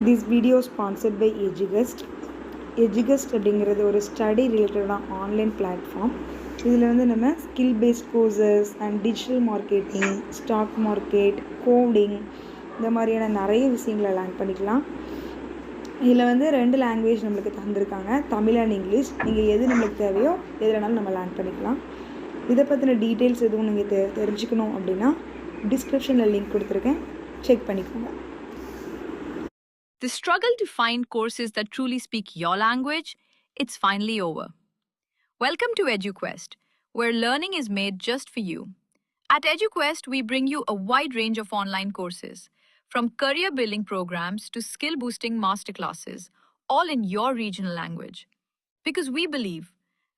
This video is sponsored by EduGuest. EduGuest அப்படிங்கிறது ஒரு study ரிலேட்டடான ஆன்லைன் பிளாட்ஃபார்ம். இதில் வந்து நம்ம skill based courses and digital marketing, stock market, coding இந்த மாதிரியான நிறைய விஷயங்களை லேர்ன் பண்ணிக்கலாம். இதில் வந்து 2 லாங்குவேஜ் நம்மளுக்கு தந்திருக்காங்க, தமிழ் அண்ட் இங்கிலீஷ். நீங்கள் எது நம்மளுக்கு தேவையோ எதுனாலும் நம்ம லேர்ன் பண்ணிக்கலாம். இதை பற்றின டீட்டெயில்ஸ் எதுவும் நீங்கள் தெரிஞ்சுக்கணும் அப்படின்னா டிஸ்கிரிப்ஷனில் லிங்க் கொடுத்துருக்கேன், செக் பண்ணிக்கோங்க. The struggle to find courses that truly speak your language, it's finally over. Welcome to EduQuest, where learning is made just for you. At EduQuest, we bring you a wide range of online courses, from career building programs to skill boosting masterclasses, all in your regional language. Because we believe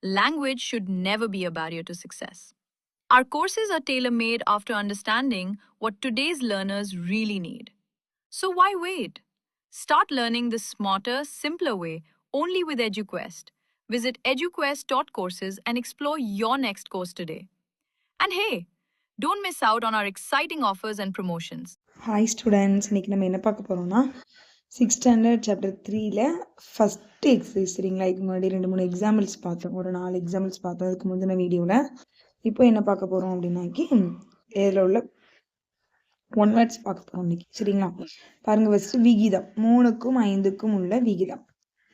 language should never be a barrier to success. Our courses are tailor-made after understanding what today's learners really need. So why wait? Start learning the smarter, simpler way only with EduQuest. Visit eduquest.courses and explore your next course today. And hey, don't miss out on our exciting offers and promotions. Hi students, இன்னைக்கு நம்ம என்ன பார்க்க போறோம்னா 6th standard chapter 3ல first exercise. சரிங்களா, இதுக்கு முன்னாடி 2-3 examples பார்த்தோம், ஒரு 4 எக்ஸாம்பிள்ஸ் பார்த்தோம் அதுக்கு முந்தின வீடியோவில். இப்போ என்ன பார்க்க போறோம் அப்படின்னாக்கி இதில் உள்ள 1 words பார்க்க போறோம் இன்னைக்கு. சரிங்களா, பாருங்க. ஃபர்ஸ்ட் விகிதம், 3க்கும் 5க்கும் உள்ள விகிதம்.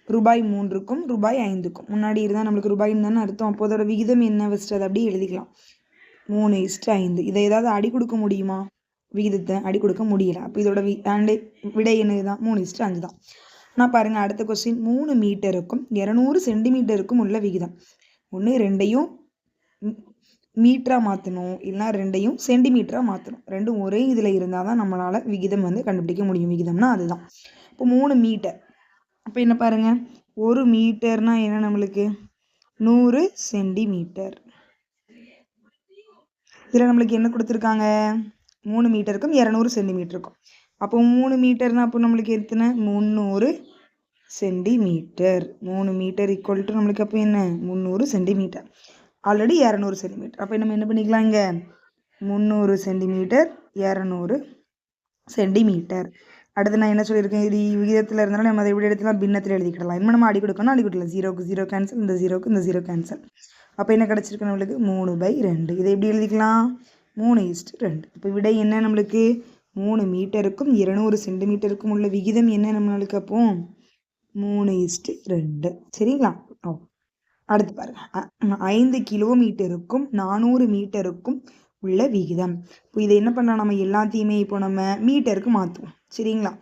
ரூபாய் 3க்கும் ரூபாய் 5க்கும் முன்னாடி இருந்தால் நம்மளுக்கு ரூபாய்ன்னு தானே அர்த்தம். அப்போ அதோட விகிதம் என்ன? ஃபர்ஸ்ட் அதை அப்படியே எழுதிக்கலாம், 3:5. இதை ஏதாவது அடி கொடுக்க முடியுமா? விகிதத்தை அடி கொடுக்க முடியல. அப்போ இதோட விடை என்னதுதான்? 3:5 தான். ஆனால் பாருங்க, அடுத்த கொஸ்டின் 3 மீட்டருக்கும் 200 சென்டிமீட்டருக்கும் உள்ள விகிதம். ஒன்று 2ஐயும் மீட்டரா மாற்றணும், இல்லைனா 2ஐயும் சென்டிமீட்டரா மாற்றணும். ரெண்டும் ஒரே இதில் இருந்தால் தான் நம்மளால் விகிதம் வந்து கண்டுபிடிக்க முடியும். விகிதம்னா அதுதான். இப்போ 3 மீட்டர். அப்போ என்ன பாருங்க, 1 மீட்டர்னா என்ன? நம்மளுக்கு 100 சென்டிமீட்டர். இதில் நம்மளுக்கு என்ன கொடுத்துருக்காங்க? 3 மீட்டருக்கும் 200 சென்டிமீட்டருக்கும். அப்போ 3 மீட்டர்னா அப்போ நம்மளுக்கு எத்தனை? 300 சென்டிமீட்டர். 3 மீட்டர் ஈக்குவல் டு நம்மளுக்கு அப்போ என்ன? 300 சென்டிமீட்டர். Already 200 centimetre. அப்போ நம்ம என்ன பண்ணிக்கலாம்? இங்கே 300 சென்டிமீட்டர், 200 சென்டிமீட்டர். அடுத்து நான் என்ன சொல்லியிருக்கேன், இது விகிதத்தில் இருந்தாலும் நம்ம அதை எப்படி எடுத்துக்கலாம்? பின்னத்தில் எழுதிக்கிடலாம். இன்னும் நம்ம அடி கொடுக்கணும், அடி கொடுக்கலாம். 0க்கு 0 கேன்சல், இந்த 0க்கு இந்த 0 கேன்சல். அப்போ என்ன கிடச்சிருக்கு நம்மளுக்கு? 3/2. இதை எப்படி எழுதிக்கலாம்? 3:2. இப்போ விடை என்ன நம்மளுக்கு? 3 மீட்டருக்கும் 200 சென்டிமீட்டருக்கும் உள்ள விகிதம் என்ன நம்மளுக்கு? அப்போ 3:2. சரிங்களா? அடுத்து பாருங்க, 5 கிலோமீட்டருக்கும் 400 மீட்டருக்கும் உள்ள விகிதம். இப்போ இதை என்ன பண்ணலாம்? நம்ம எல்லாத்தையுமே இப்போ நம்ம மீட்டருக்கு மாற்றுவோம். சரிங்களா,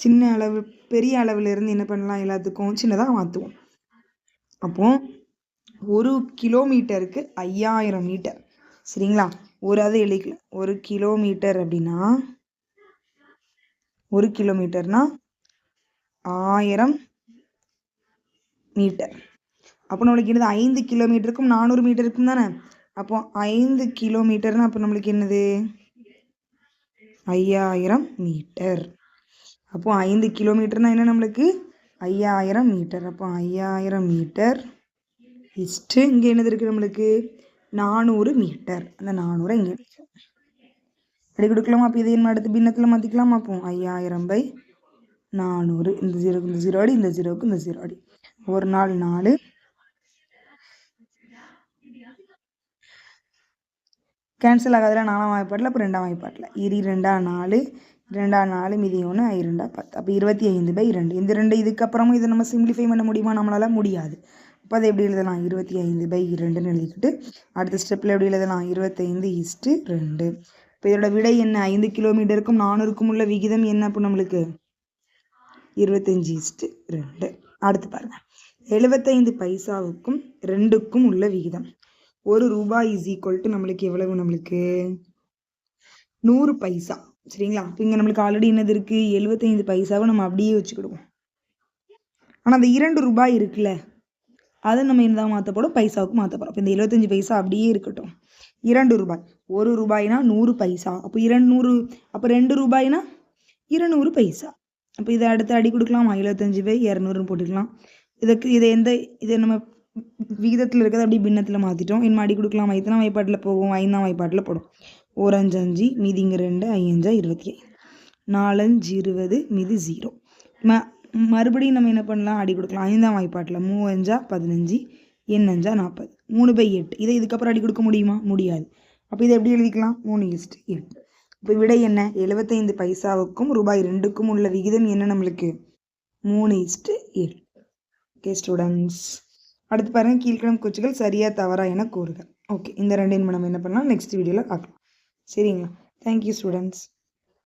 சின்ன அளவு பெரிய அளவுல இருந்து என்ன பண்ணலாம்? எல்லாத்துக்கும் சின்னதாக மாற்றுவோம். அப்போ 1 கிலோமீட்டருக்கு 5000 மீட்டர். சரிங்களா, ஒரு அதை எழுதிக்கல. 1 கிலோமீட்டர் அப்படின்னா 1 கிலோமீட்டர்னா 1000 மீட்டர். அப்போ நம்மளுக்கு என்னது? 5 கிலோமீட்டருக்கும் 400 மீட்டருக்கும் தானே. அப்போ 5 கிலோமீட்டர்னா அப்போ நம்மளுக்கு என்னது? 5000 மீட்டர். அப்போ 5 கிலோமீட்டர்னா என்ன நம்மளுக்கு? 5000 மீட்டர். அப்போ 5000 மீட்டர் இஸ்ட்டு இங்கே என்னது இருக்குது நம்மளுக்கு? 400 மீட்டர். அந்த 400 இங்கே அடி கொடுக்கலாமா? அப்போ இதை என்ன அடுத்து பின்னத்தில் மாற்றிக்கலாமா? அப்போ 5000/400. இந்த 0க்கு இந்த 0 அடி, இந்த 0க்கு இந்த 0 அடி. ஒரு நாள் 4 கேன்சல் ஆகாதுல 4ஆம் வாய்ப்பாட்டில். அப்போ 2ஆம் வாய்ப்பாட்டில் 2 4 மீதி 1 2 10. அப்போ 25/2. இந்த 2 இதுக்கப்புறமும் இதை நம்ம சிம்பிளிஃபை பண்ண முடியுமா? நம்மளால் முடியாது. அப்போ அதை எப்படி எழுதலாம்? 25/2ன்னு எழுதிக்கிட்டு அடுத்த ஸ்டெப்பில் எப்படி எழுதலாம்? 25:2. இப்போ இதோட விடை என்ன? 5 கிலோமீட்டருக்கும் 400க்கும் உள்ள விகிதம் என்ன? அப்போ நம்மளுக்கு 25:2. அடுத்து பாருங்க, 75 பைசாவுக்கும் 2க்கும் உள்ள விகிதம். 1 ரூபாய் இஸ் ஈக்குவல் டு நம்மளுக்கு எவ்வளவு? நம்மளுக்கு 100 பைசா. சரிங்களா, இப்போ இங்கே நம்மளுக்கு ஆல்ரெடி என்னது இருக்குது? 75 பைசாவை நம்ம அப்படியே வச்சுக்கிடுவோம். ஆனால் அந்த 2 ரூபாய் இருக்குல்ல, அதை நம்ம என்ன மாற்றப்படும்? பைசாவுக்கு மாற்றப்படும். அப்போ இந்த 75 பைசா அப்படியே இருக்கட்டும். 2 ரூபாய். 1 ரூபாய்னா 100 பைசா. அப்போ 200. அப்போ 2 ரூபாய்னா 200 பைசா. அப்போ இதை அடுத்து அடி கொடுக்கலாமா? 75/200ன்னு போட்டுக்கலாம். இதை நம்ம விகிதத்தில் இருக்கிறது அப்படி பின்னத்தில் மாற்றிட்டோம். என்ன அடி கொடுக்கலாமா? எத்தனாம் வாய்ப்பாட்டில் போகும்? 5ஆம் வாய்ப்பாட்டில் போடும். 1 5 5 மீதி இங்கே 2 5 25. 4 5 20 மீதி 0. மறுபடியும் நம்ம என்ன பண்ணலாம், அடி கொடுக்கலாம். 5ஆம் வாய்ப்பாட்டில் 3 5 15, எண் 5 40, 3/8. இதை இதுக்கப்புறம் அடி கொடுக்க முடியுமா? முடியாது. அப்போ இதை எப்படி எழுதிக்கலாம்? 3:8. இப்போ விடை என்ன? 75 பைசாவுக்கும் ரூபாய் 2க்கும் உள்ள விகிதம் என்ன நம்மளுக்கு? 3:8. ஓகே ஸ்டூடெண்ட்ஸ், அடுத்து பாருங்கள், கீழ்கணக்கு கூற்றுகள் சரியா தவறா என கூறுக. ஓகே, இந்த ரெண்டையும் நம்ம என்ன பண்ணலாம், நெக்ஸ்ட் வீடியோவில் பார்க்கலாம். சரிங்களா? Thank you students.